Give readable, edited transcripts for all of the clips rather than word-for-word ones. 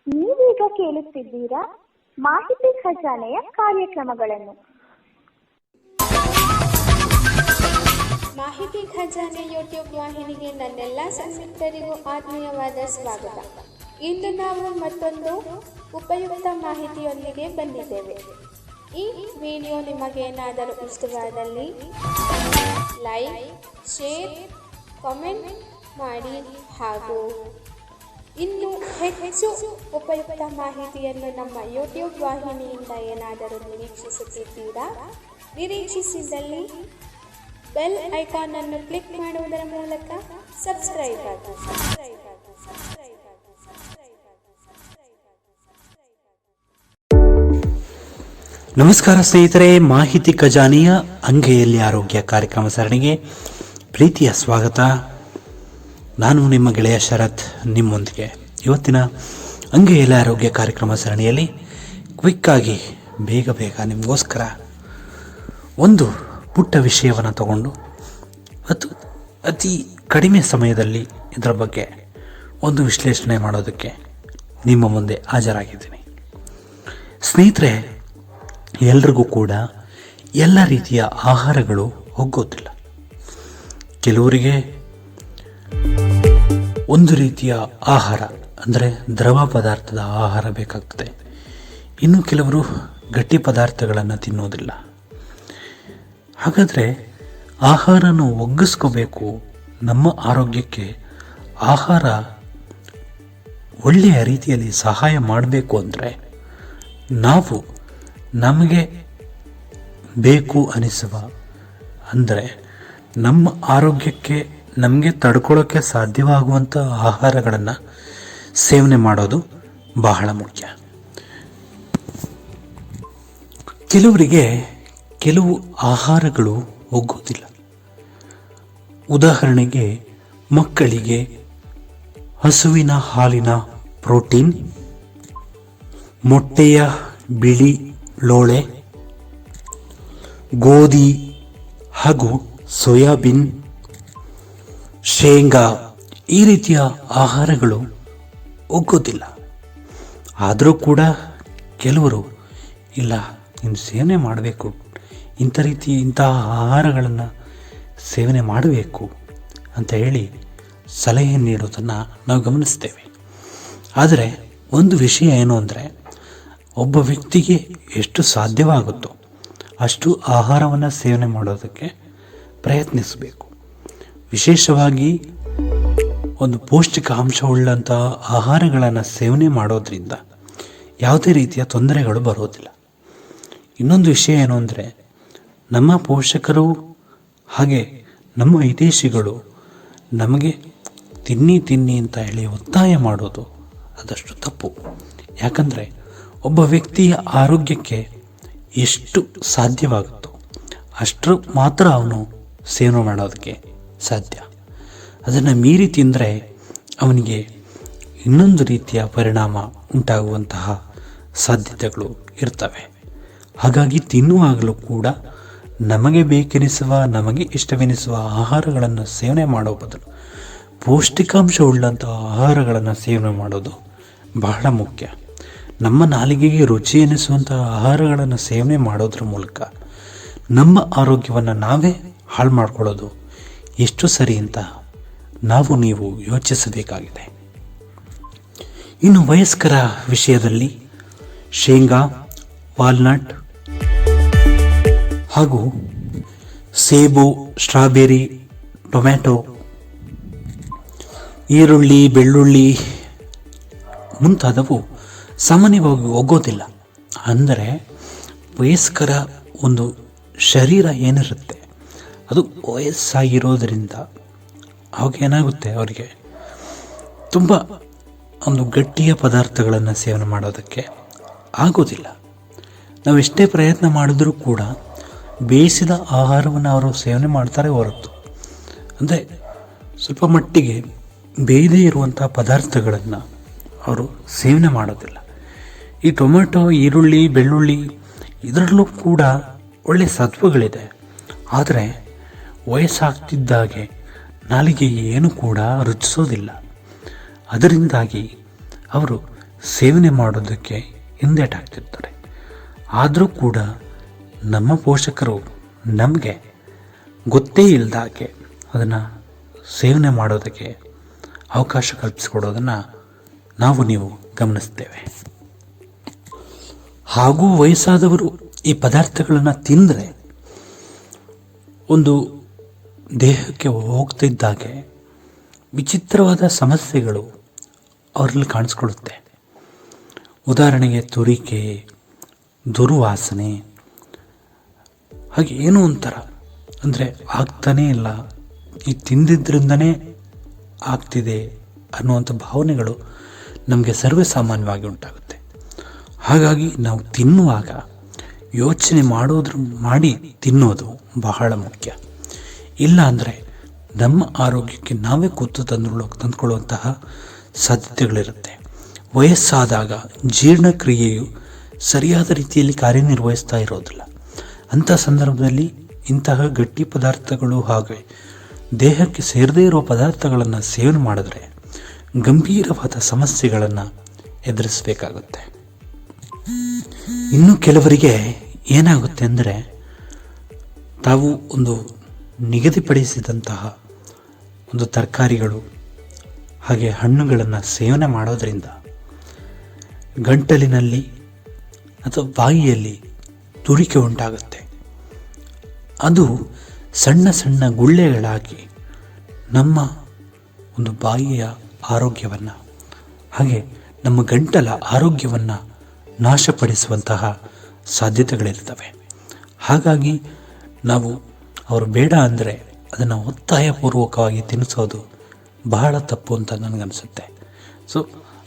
ನೀವೀಗ ಕೇಳುತ್ತಿದ್ದೀರಾ ಮಾಹಿತಿ ಖಜಾನೆಯ ಕಾರ್ಯಕ್ರಮಗಳನ್ನು. ಮಾಹಿತಿ ಖಜಾನೆ ಯೂಟ್ಯೂಬ್ ವಾಹಿನಿಗೆ ನನ್ನೆಲ್ಲ ಸಂಯುಕ್ತರಿಗೂ ಆತ್ಮೀಯವಾದ ಸ್ವಾಗತ. ಇಂದು ನಾವು ಮತ್ತೊಂದು ಉಪಯುಕ್ತ ಮಾಹಿತಿಯೊಂದಿಗೆ ಬಂದಿದ್ದೇವೆ. ಈ ವಿಡಿಯೋ ನಿಮಗೇನಾದರೂ ಇಷ್ಟವಾದಲ್ಲಿ ಲೈಕ್, ಶೇರ್, ಕಾಮೆಂಟ್ ಮಾಡಿ ಹಾಗೂ ಇನ್ನು ಹೆಚ್ಚು ಉಪಯುಕ್ತ ಮಾಹಿತಿಯನ್ನು ನಮ್ಮ ಯೂಟ್ಯೂಬ್ ವಾಹಿನಿಯಿಂದ ಏನಾದರೂ ನಿರೀಕ್ಷಿಸುತ್ತಿದ್ದೀರಾ? ನಿರೀಕ್ಷಿಸಿದಲ್ಲಿ ಬೆಲ್ ಐಕಾನ್ ಅನ್ನು ಕ್ಲಿಕ್ ಮಾಡುವುದರ ಮೂಲಕ ಸಬ್ಸ್ಕ್ರೈಬ್ ಆಗಿ. ನಮಸ್ಕಾರ ಸ್ನೇಹಿತರೆ, ಮಾಹಿತಿ ಖಜಾನೆಯ ಅಂಗೈಯಲ್ಲಿ ಆರೋಗ್ಯ ಕಾರ್ಯಕ್ರಮ ಸರಣಿಗೆ ಪ್ರೀತಿಯ ಸ್ವಾಗತ. ನಾನು ನಿಮ್ಮ ಗೆಳೆಯ ಶರತ್ ನಿಮ್ಮೊಂದಿಗೆ. ಇವತ್ತಿನ ಅಂಗೈಯಲ್ಲಿ ಆರೋಗ್ಯ ಕಾರ್ಯಕ್ರಮ ಸರಣಿಯಲ್ಲಿ ಕ್ವಿಕ್ಕಾಗಿ ಬೇಗ ನಿಮಗೋಸ್ಕರ ಒಂದು ಪುಟ್ಟ ವಿಷಯವನ್ನು ತಗೊಂಡು ಅತಿ ಕಡಿಮೆ ಸಮಯದಲ್ಲಿ ಇದರ ಬಗ್ಗೆ ಒಂದು ವಿಶ್ಲೇಷಣೆ ಮಾಡೋದಕ್ಕೆ ನಿಮ್ಮ ಮುಂದೆ ಹಾಜರಾಗಿದ್ದೀನಿ. ಸ್ನೇಹಿತರೆ, ಎಲ್ರಿಗೂ ಕೂಡ ಎಲ್ಲ ರೀತಿಯ ಆಹಾರಗಳು ಒಗ್ಗೋದಿಲ್ಲ. ಕೆಲವರಿಗೆ ಒಂದು ರೀತಿಯ ಆಹಾರ ಅಂದರೆ ದ್ರವ ಪದಾರ್ಥದ ಆಹಾರ ಬೇಕಾಗ್ತದೆ. ಇನ್ನು ಕೆಲವರು ಗಟ್ಟಿ ಪದಾರ್ಥಗಳನ್ನು ತಿನ್ನೋದಿಲ್ಲ. ಹಾಗಾದರೆ ಆಹಾರನ ಒಗ್ಗಿಸ್ಕೋಬೇಕು. ನಮ್ಮ ಆರೋಗ್ಯಕ್ಕೆ ಆಹಾರ ಒಳ್ಳೆಯ ರೀತಿಯಲ್ಲಿ ಸಹಾಯ ಮಾಡಬೇಕು ಅಂದರೆ ನಾವು ನಮಗೆ ಬೇಕು ಅನಿಸುವ ಅಂದರೆ ನಮ್ಮ ಆರೋಗ್ಯಕ್ಕೆ ನಮಗೆ ತಡ್ಕೊಳ್ಳೋಕ್ಕೆ ಸಾಧ್ಯವಾಗುವಂಥ ಆಹಾರಗಳನ್ನು ಸೇವನೆ ಮಾಡೋದು ಬಹಳ ಮುಖ್ಯ. ಕೆಲವರಿಗೆ ಕೆಲವು ಆಹಾರಗಳು ಒಗ್ಗೋದಿಲ್ಲ. ಉದಾಹರಣೆಗೆ ಮಕ್ಕಳಿಗೆ ಹಸುವಿನ ಹಾಲಿನ ಪ್ರೋಟೀನ್, ಮೊಟ್ಟೆಯ ಬಿಳಿ ಲೋಳೆ, ಗೋಧಿ ಹಾಗೂ ಸೋಯಾಬೀನ್, ಶೇಂಗಾ ಈ ರೀತಿಯ ಆಹಾರಗಳು ಒಗ್ಗೋದಿಲ್ಲ. ಆದರೂ ಕೂಡ ಕೆಲವರು ಇಲ್ಲ, ಇನ್ನು ಸೇವನೆ ಮಾಡಬೇಕು, ಇಂತಹ ಆಹಾರಗಳನ್ನು ಸೇವನೆ ಮಾಡಬೇಕು ಅಂತ ಹೇಳಿ ಸಲಹೆ ನೀಡೋದನ್ನು ನಾವು ಗಮನಿಸ್ತೇವೆ. ಆದರೆ ಒಂದು ವಿಷಯ ಏನು ಅಂದರೆ, ಒಬ್ಬ ವ್ಯಕ್ತಿಗೆ ಎಷ್ಟು ಸಾಧ್ಯವಾಗುತ್ತೋ ಅಷ್ಟು ಆಹಾರವನ್ನು ಸೇವನೆ ಮಾಡೋದಕ್ಕೆ ಪ್ರಯತ್ನಿಸಬೇಕು. ವಿಶೇಷವಾಗಿ ಒಂದು ಪೌಷ್ಟಿಕ ಅಂಶವುಳ್ಳಂಥ ಆಹಾರಗಳನ್ನು ಸೇವನೆ ಮಾಡೋದ್ರಿಂದ ಯಾವುದೇ ರೀತಿಯ ತೊಂದರೆಗಳು ಬರೋದಿಲ್ಲ. ಇನ್ನೊಂದು ವಿಷಯ ಏನು ಅಂದರೆ, ನಮ್ಮ ಪೋಷಕರು ಹಾಗೆ ನಮ್ಮ ಹಿತೈಷಿಗಳು ನಮಗೆ ತಿನ್ನಿ ಅಂತ ಹೇಳಿ ಒತ್ತಾಯ ಮಾಡೋದು ಅದಷ್ಟು ತಪ್ಪು. ಯಾಕಂದರೆ ಒಬ್ಬ ವ್ಯಕ್ತಿಯ ಆರೋಗ್ಯಕ್ಕೆ ಎಷ್ಟು ಸಾಧ್ಯವಾಗುತ್ತೋ ಅಷ್ಟು ಮಾತ್ರ ಅವನು ಸೇವನೆ ಮಾಡೋದಕ್ಕೆ ಸಾಧ್ಯ. ಅದನ್ನು ಮೀರಿ ತಿಂದರೆ ಅವನಿಗೆ ಇನ್ನೊಂದು ರೀತಿಯ ಪರಿಣಾಮ ಉಂಟಾಗುವಂತಹ ಸಾಧ್ಯತೆಗಳು ಇರ್ತವೆ. ಹಾಗಾಗಿ ತಿನ್ನುವಾಗಲೂ ಕೂಡ ನಮಗೆ ಬೇಕೆನಿಸುವ, ನಮಗೆ ಇಷ್ಟವೆನಿಸುವ ಆಹಾರಗಳನ್ನು ಸೇವನೆ ಮಾಡೋ ಬದಲು ಪೌಷ್ಟಿಕಾಂಶವುಳ್ಳಂಥ ಆಹಾರಗಳನ್ನು ಸೇವನೆ ಮಾಡೋದು ಬಹಳ ಮುಖ್ಯ. ನಮ್ಮ ನಾಲಿಗೆಗೆ ರುಚಿ ಎನಿಸುವಂಥ ಆಹಾರಗಳನ್ನು ಸೇವನೆ ಮಾಡೋದ್ರ ಮೂಲಕ ನಮ್ಮ ಆರೋಗ್ಯವನ್ನು ನಾವೇ ಹಾಳು ಮಾಡಿಕೊಳ್ಳೋದು ಎಷ್ಟು ಸರಿ ಅಂತ ನೀವು ಯೋಚಿಸಬೇಕಾಗಿದೆ. ಇನ್ನು ವಯಸ್ಕರ ವಿಷಯದಲ್ಲಿ ಶೇಂಗಾ, ವಾಲ್ನಟ್ ಹಾಗೂ ಸೇಬು, ಸ್ಟ್ರಾಬೆರಿ, ಟೊಮ್ಯಾಟೊ, ಈರುಳ್ಳಿ, ಬೆಳ್ಳುಳ್ಳಿ ಮುಂತಾದವು ಸಾಮಾನ್ಯವಾಗಿ ಒಗ್ಗೋದಿಲ್ಲ. ಅಂದರೆ ವಯಸ್ಕರ ಒಂದು ಶರೀರ ಏನಿರುತ್ತೆ ಅದು ವಯಸ್ಸಾಗಿರೋದರಿಂದ ಅವಾಗ ಏನಾಗುತ್ತೆ, ಅವರಿಗೆ ತುಂಬ ಒಂದು ಗಟ್ಟಿಯ ಪದಾರ್ಥಗಳನ್ನು ಸೇವನೆ ಮಾಡೋದಕ್ಕೆ ಆಗೋದಿಲ್ಲ. ನಾವು ಎಷ್ಟೇ ಪ್ರಯತ್ನ ಮಾಡಿದ್ರೂ ಕೂಡ ಬೇಯಿಸಿದ ಆಹಾರವನ್ನು ಅವರು ಸೇವನೆ ಮಾಡ್ತಾರೆ ಹೊರತು, ಅಂದರೆ ಸ್ವಲ್ಪ ಮಟ್ಟಿಗೆ ಬೇಯದೇ ಇರುವಂಥ ಪದಾರ್ಥಗಳನ್ನು ಅವರು ಸೇವನೆ ಮಾಡೋದಿಲ್ಲ. ಈ ಟೊಮೆಟೊ, ಈರುಳ್ಳಿ, ಬೆಳ್ಳುಳ್ಳಿ ಇದರಲ್ಲೂ ಕೂಡ ಒಳ್ಳೆಯ ಸತ್ವಗಳಿದೆ. ಆದರೆ ವಯಸ್ಸಾಗ್ತಿದ್ದಾಗೆ ನಾಲಿಗೆ ಏನು ಕೂಡ ರುಚಿಸೋದಿಲ್ಲ. ಅದರಿಂದಾಗಿ ಅವರು ಸೇವನೆ ಮಾಡೋದಕ್ಕೆ ಹಿಂದೇಟಾಗ್ತಿರ್ತಾರೆ. ಆದರೂ ಕೂಡ ನಮ್ಮ ಪೋಷಕರು ನಮಗೆ ಗೊತ್ತೇ ಇಲ್ಲದಾಗೆ ಅದನ್ನು ಸೇವನೆ ಮಾಡೋದಕ್ಕೆ ಅವಕಾಶ ಕಲ್ಪಿಸಿಕೊಡೋದನ್ನು ನೀವು ಗಮನಿಸ್ತೇವೆ. ಹಾಗೂ ವಯಸ್ಸಾದವರು ಈ ಪದಾರ್ಥಗಳನ್ನು ತಿಂದರೆ ಒಂದು ದೇಹಕ್ಕೆ ಹೋಗ್ತಿದ್ದಾಗೆ ವಿಚಿತ್ರವಾದ ಸಮಸ್ಯೆಗಳು ಅವರಲ್ಲಿ ಕಾಣಿಸ್ಕೊಳ್ಳುತ್ತೆ. ಉದಾಹರಣೆಗೆ ತುರಿಕೆ, ದುರ್ವಾಸನೆ, ಹಾಗೆ ಏನೋ ಒಂಥರ ಅಂದರೆ ಆಗ್ತಾನೇ ಇಲ್ಲ, ಈ ತಿಂದಿದ್ದರಿಂದನೇ ಆಗ್ತಿದೆ ಅನ್ನುವಂಥ ಭಾವನೆಗಳು ನಮಗೆ ಸರ್ವೇ ಸಾಮಾನ್ಯವಾಗಿ ಉಂಟಾಗುತ್ತೆ. ಹಾಗಾಗಿ ನಾವು ತಿನ್ನುವಾಗ ಯೋಚನೆ ಮಾಡಿ ತಿನ್ನೋದು ಬಹಳ ಮುಖ್ಯ. ಇಲ್ಲ ಅಂದರೆ ನಮ್ಮ ಆರೋಗ್ಯಕ್ಕೆ ನಾವೇ ಕೂತು ತಂದುಕೊಳ್ಳುವಂತಹ ಸಾಧ್ಯತೆಗಳಿರುತ್ತೆ. ವಯಸ್ಸಾದಾಗ ಜೀರ್ಣಕ್ರಿಯೆಯು ಸರಿಯಾದ ರೀತಿಯಲ್ಲಿ ಕಾರ್ಯನಿರ್ವಹಿಸ್ತಾ ಇರೋದಿಲ್ಲ. ಅಂಥ ಸಂದರ್ಭದಲ್ಲಿ ಇಂತಹ ಗಟ್ಟಿ ಪದಾರ್ಥಗಳು ಹಾಗೆ ದೇಹಕ್ಕೆ ಸೇರದೇ ಇರುವ ಪದಾರ್ಥಗಳನ್ನು ಸೇವನೆ ಮಾಡಿದ್ರೆ ಗಂಭೀರವಾದ ಸಮಸ್ಯೆಗಳನ್ನು ಎದುರಿಸಬೇಕಾಗುತ್ತೆ. ಇನ್ನು ಕೆಲವರಿಗೆ ಏನಾಗುತ್ತೆ ಅಂದರೆ, ತಾವು ಒಂದು ನಿಗದಿಪಡಿಸಿದಂತಹ ಒಂದು ತರಕಾರಿಗಳು ಹಾಗೆ ಹಣ್ಣುಗಳನ್ನು ಸೇವನೆ ಮಾಡೋದರಿಂದ ಗಂಟಲಿನಲ್ಲಿ ಅಥವಾ ಬಾಯಿಯಲ್ಲಿ ತುರಿಕೆ ಉಂಟಾಗುತ್ತೆ. ಅದು ಸಣ್ಣ ಸಣ್ಣ ಗುಳ್ಳೆಗಳಾಗಿ ನಮ್ಮ ಒಂದು ಬಾಯಿಯ ಆರೋಗ್ಯವನ್ನು ಹಾಗೆ ನಮ್ಮ ಗಂಟಲ ಆರೋಗ್ಯವನ್ನು ನಾಶಪಡಿಸುವಂತಹ ಸಾಧ್ಯತೆಗಳಿರ್ತವೆ. ಹಾಗಾಗಿ ನಾವು ಅವರು ಬೇಡ ಅಂದರೆ ಅದನ್ನು ಒತ್ತಾಯಪೂರ್ವಕವಾಗಿ ತಿನ್ನಿಸೋದು ಬಹಳ ತಪ್ಪು ಅಂತ ನನಗನ್ನಿಸುತ್ತೆ. ಸೊ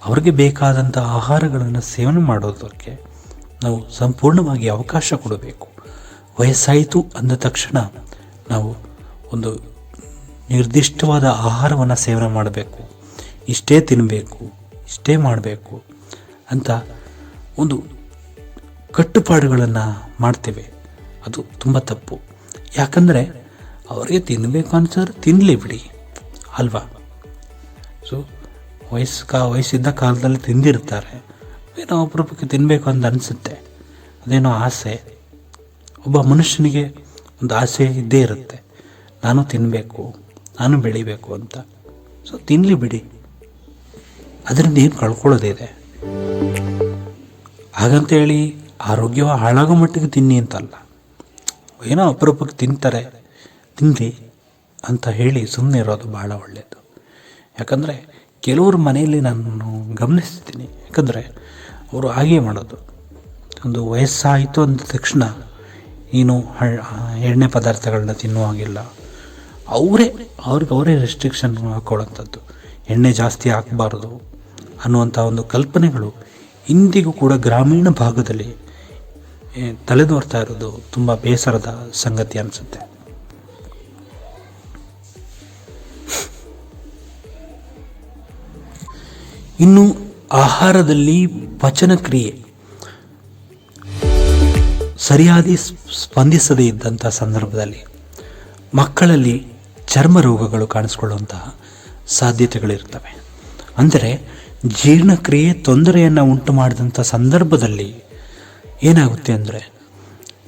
ಅವ್ರಿಗೆ ಬೇಕಾದಂಥ ಆಹಾರಗಳನ್ನು ಸೇವನೆ ಮಾಡೋದಕ್ಕೆ ನಾವು ಸಂಪೂರ್ಣವಾಗಿ ಅವಕಾಶ ಕೊಡಬೇಕು. ವಯಸ್ಸಾಯಿತು ಅಂದ ತಕ್ಷಣ ನಾವು ಒಂದು ನಿರ್ದಿಷ್ಟವಾದ ಆಹಾರವನ್ನು ಸೇವನೆ ಮಾಡಬೇಕು, ಇಷ್ಟೇ ತಿನ್ನಬೇಕು, ಇಷ್ಟೇ ಮಾಡಬೇಕು ಅಂತ ಒಂದು ಕಟ್ಟುಪಾಡುಗಳನ್ನು ಮಾಡ್ತೇವೆ. ಅದು ತುಂಬ ತಪ್ಪು. ಯಾಕಂದರೆ ಅವರಿಗೆ ತಿನ್ನಬೇಕು ಅನ್ಸಿದ್ರೆ ತಿನ್ನಲಿ ಬಿಡಿ ಅಲ್ವಾ. ಸೊ ವಯಸ್ಸಿದ್ದ ಕಾಲದಲ್ಲಿ ತಿಂದಿರ್ತಾರೆ, ಏನೋ ಅಪರೂಪಕ್ಕೆ ತಿನ್ನಬೇಕು ಅಂತ ಅನಿಸುತ್ತೆ, ಅದೇನೋ ಆಸೆ. ಒಬ್ಬ ಮನುಷ್ಯನಿಗೆ ಒಂದು ಆಸೆ ಇದ್ದೇ ಇರುತ್ತೆ, ನಾನು ತಿನ್ನಬೇಕು, ನಾನು ಬೆಳಿಬೇಕು ಅಂತ. ಸೊ ತಿನ್ನಲಿ ಬಿಡಿ, ಅದರಿಂದ ಏನು ಕಳ್ಕೊಳ್ಳೋದಿದೆ. ಹಾಗಂತೇಳಿ ಆರೋಗ್ಯ ಹಾಳಾಗೋ ಮಟ್ಟಿಗೆ ತಿನ್ನಿ ಅಂತಲ್ಲ, ಏನೋ ಅಪರೂಪಕ್ಕೆ ತಿಂತಾರೆ, ತಿಂದು ಅಂತ ಹೇಳಿ ಸುಮ್ಮನೆ ಇರೋದು ಬಹಳ ಒಳ್ಳೆಯದು. ಯಾಕಂದರೆ ಕೆಲವ್ರ ಮನೆಯಲ್ಲಿ ನಾನು ಗಮನಿಸ್ತೀನಿ, ಯಾಕಂದರೆ ಅವರು ಹಾಗೆ ಮಾಡೋದು. ಒಂದು ವಯಸ್ಸಾಯಿತು ಅಂದ ತಕ್ಷಣ ನೀನು ಎಣ್ಣೆ ಪದಾರ್ಥಗಳನ್ನ ತಿನ್ನುವಾಗಿಲ್ಲ, ಅವ್ರಿಗೆ ರೆಸ್ಟ್ರಿಕ್ಷನ್ ಹಾಕೊಳ್ಳೋಂಥದ್ದು, ಎಣ್ಣೆ ಜಾಸ್ತಿ ಹಾಕಬಾರ್ದು ಅನ್ನುವಂಥ ಒಂದು ಕಲ್ಪನೆಗಳು ಇಂದಿಗೂ ಕೂಡ ಗ್ರಾಮೀಣ ಭಾಗದಲ್ಲಿ ತಲೆದೋರ್ತಾ ಇರೋದು ತುಂಬ ಬೇಸರದ ಸಂಗತಿ ಅನಿಸುತ್ತೆ. ಇನ್ನು ಆಹಾರದಲ್ಲಿ ಪಚನ ಕ್ರಿಯೆ ಸರಿಯಾಗಿ ಸ್ಪಂದಿಸದೇ ಇದ್ದಂಥ ಸಂದರ್ಭದಲ್ಲಿ ಮಕ್ಕಳಲ್ಲಿ ಚರ್ಮ ರೋಗಗಳು ಕಾಣಿಸ್ಕೊಳ್ಳುವಂತಹ ಸಾಧ್ಯತೆಗಳಿರ್ತವೆ. ಅಂದರೆ ಜೀರ್ಣಕ್ರಿಯೆ ತೊಂದರೆಯನ್ನು ಉಂಟು ಮಾಡಿದಂಥ ಸಂದರ್ಭದಲ್ಲಿ ಏನಾಗುತ್ತೆ ಅಂದರೆ,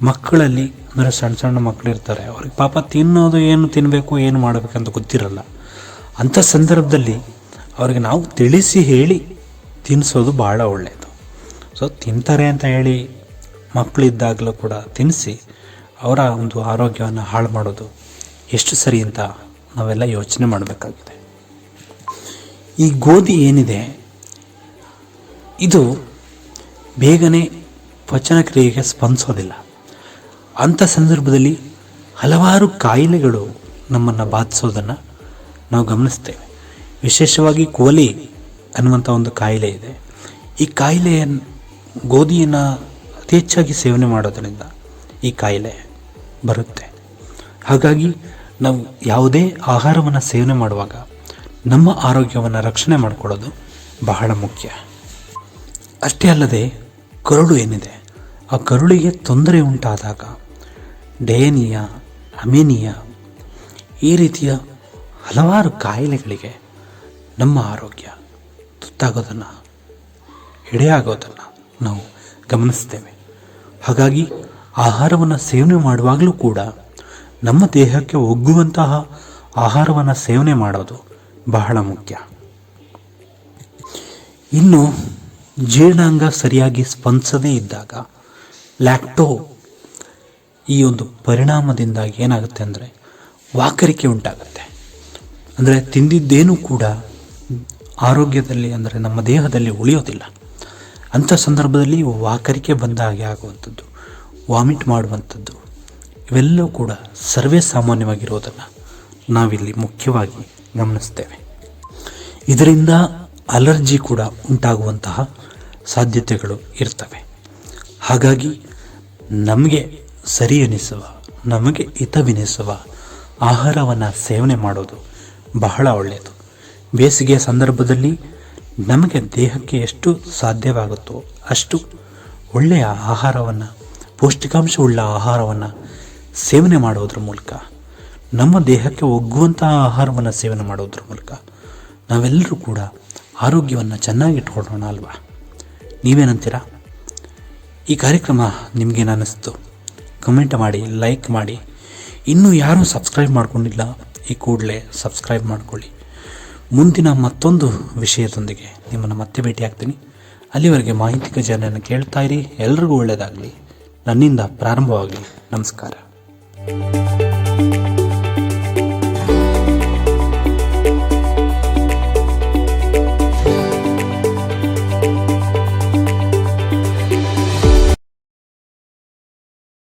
ಮಕ್ಕಳಲ್ಲಿ ಅಂದರೆ ಸಣ್ಣ ಸಣ್ಣ ಮಕ್ಕಳಿರ್ತಾರೆ, ಅವ್ರಿಗೆ ಪಾಪ ತಿನ್ನೋದು ಏನು ತಿನ್ನಬೇಕು ಏನು ಮಾಡಬೇಕಂತ ಗೊತ್ತಿರಲ್ಲ. ಅಂಥ ಸಂದರ್ಭದಲ್ಲಿ ಅವ್ರಿಗೆ ನಾವು ತಿಳಿಸಿ ಹೇಳಿ ತಿನ್ನಿಸೋದು ಭಾಳ ಒಳ್ಳೆಯದು. ಸೊ ತಿಂತಾರೆ ಅಂತ ಹೇಳಿ ಮಕ್ಕಳಿದ್ದಾಗಲೂ ಕೂಡ ತಿನ್ನಿಸಿ ಅವರ ಒಂದು ಆರೋಗ್ಯವನ್ನು ಹಾಳು ಮಾಡೋದು ಎಷ್ಟು ಸರಿ ಅಂತ ನಾವೆಲ್ಲ ಯೋಚನೆ ಮಾಡಬೇಕಾಗಿದೆ. ಈ ಗೋಧಿ ಏನಿದೆ ಇದು ಬೇಗನೆ ಪಚನ ಕ್ರಿಯೆಗೆ ಸ್ಪಂದಿಸೋದಿಲ್ಲ. ಅಂಥ ಸಂದರ್ಭದಲ್ಲಿ ಹಲವಾರು ಕಾಯಿಲೆಗಳು ನಮ್ಮನ್ನು ಬಾಧಿಸೋದನ್ನು ನಾವು ಗಮನಿಸ್ತೇವೆ. ವಿಶೇಷವಾಗಿ ಕೋಲಿ ಅನ್ನುವಂಥ ಒಂದು ಕಾಯಿಲೆ ಇದೆ. ಈ ಕಾಯಿಲೆಯನ್ನು ಗೋಧಿಯನ್ನು ಅತಿ ಹೆಚ್ಚಾಗಿ ಸೇವನೆ ಮಾಡೋದರಿಂದ ಈ ಕಾಯಿಲೆ ಬರುತ್ತೆ. ಹಾಗಾಗಿ ನಾವು ಯಾವುದೇ ಆಹಾರವನ್ನು ಸೇವನೆ ಮಾಡುವಾಗ ನಮ್ಮ ಆರೋಗ್ಯವನ್ನು ರಕ್ಷಣೆ ಮಾಡಿಕೊಳ್ಳೋದು ಬಹಳ ಮುಖ್ಯ. ಅಷ್ಟೇ ಅಲ್ಲದೆ ಕರುಳು ಏನಿದೆ, ಆ ಕರುಳಿಗೆ ತೊಂದರೆ ಉಂಟಾದಾಗ ಡಯೇನಿಯಾ, ಅಮೇನಿಯಾ ಈ ರೀತಿಯ ಹಲವಾರು ಕಾಯಿಲೆಗಳಿಗೆ ನಮ್ಮ ಆರೋಗ್ಯ ತುತ್ತಾಗೋದನ್ನು ಎಡೆಯಾಗೋದನ್ನು ನಾವು ಗಮನಿಸ್ತೇವೆ. ಹಾಗಾಗಿ ಆಹಾರವನ್ನು ಸೇವನೆ ಮಾಡುವಾಗಲೂ ಕೂಡ ನಮ್ಮ ದೇಹಕ್ಕೆ ಒಗ್ಗುವಂತಹ ಆಹಾರವನ್ನು ಸೇವನೆ ಮಾಡೋದು ಬಹಳ ಮುಖ್ಯ. ಇನ್ನು ಜೀರ್ಣಾಂಗ ಸರಿಯಾಗಿ ಸ್ಪಂದಿಸದೇ ಇದ್ದಾಗ ಲ್ಯಾಕ್ಟೋ ಈ ಒಂದು ಪರಿಣಾಮದಿಂದ ಏನಾಗುತ್ತೆ ಅಂದರೆ ವಾಕರಿಕೆ ಉಂಟಾಗುತ್ತೆ. ಅಂದರೆ ತಿಂದಿದ್ದೇನೂ ಕೂಡ ಆರೋಗ್ಯದಲ್ಲಿ ಅಂದರೆ ನಮ್ಮ ದೇಹದಲ್ಲಿ ಉಳಿಯೋದಿಲ್ಲ. ಅಂಥ ಸಂದರ್ಭದಲ್ಲಿ ವಾಕರಿಕೆ ಬಂದ ಹಾಗೆ ಆಗುವಂಥದ್ದು, ವಾಮಿಟ್ ಮಾಡುವಂಥದ್ದು ಇವೆಲ್ಲವೂ ಕೂಡ ಸರ್ವೇ ಸಾಮಾನ್ಯವಾಗಿರೋದನ್ನು ನಾವಿಲ್ಲಿ ಮುಖ್ಯವಾಗಿ ಗಮನಿಸ್ತೇವೆ. ಇದರಿಂದ ಅಲರ್ಜಿ ಕೂಡ ಉಂಟಾಗುವಂತಹ ಸಾಧ್ಯತೆಗಳು ಇರ್ತವೆ. ಹಾಗಾಗಿ ನಮಗೆ ಸರಿ ಎನಿಸುವ, ನಮಗೆ ಹಿತವೆನಿಸುವ ಆಹಾರವನ್ನು ಸೇವನೆ ಮಾಡೋದು ಬಹಳ ಒಳ್ಳೆಯದು. ಬೇಸಿಗೆಯ ಸಂದರ್ಭದಲ್ಲಿ ನಮಗೆ ದೇಹಕ್ಕೆ ಎಷ್ಟು ಸಾಧ್ಯವಾಗುತ್ತೋ ಅಷ್ಟು ಒಳ್ಳೆಯ ಆಹಾರವನ್ನು, ಪೌಷ್ಟಿಕಾಂಶವುಳ್ಳ ಆಹಾರವನ್ನು ಸೇವನೆ ಮಾಡೋದ್ರ ಮೂಲಕ, ನಮ್ಮ ದೇಹಕ್ಕೆ ಒಗ್ಗುವಂತಹ ಆಹಾರವನ್ನು ಸೇವನೆ ಮಾಡೋದ್ರ ಮೂಲಕ ನಾವೆಲ್ಲರೂ ಕೂಡ ಆರೋಗ್ಯವನ್ನು ಚೆನ್ನಾಗಿಟ್ಕೊಳ್ಳೋಣ ಅಲ್ವಾ? ನೀವೇನಂತೀರಾ? ಈ ಕಾರ್ಯಕ್ರಮ ನಿಮಗೇನು ಅನ್ನಿಸ್ತು? ಕಮೆಂಟ್ ಮಾಡಿ, ಲೈಕ್ ಮಾಡಿ. ಇನ್ನೂ ಯಾರೂ ಸಬ್ಸ್ಕ್ರೈಬ್ ಮಾಡ್ಕೊಂಡಿಲ್ಲ, ಈ ಕೂಡಲೇ ಸಬ್ಸ್ಕ್ರೈಬ್ ಮಾಡ್ಕೊಳ್ಳಿ. ಮುಂದಿನ ಮತ್ತೊಂದು ವಿಷಯದೊಂದಿಗೆ ನಿಮ್ಮನ್ನು ಮತ್ತೆ ಭೇಟಿಯಾಗ್ತೀನಿ. ಅಲ್ಲಿವರೆಗೆ ಮಾಹಿತಿ ಖಜಾನೆಯನ್ನು ಕೇಳ್ತಾ ಇರಿ. ಎಲ್ರಿಗೂ ಒಳ್ಳೆಯದಾಗಲಿ, ನನ್ನಿಂದ ಪ್ರಾರಂಭವಾಗಲಿ. ನಮಸ್ಕಾರ.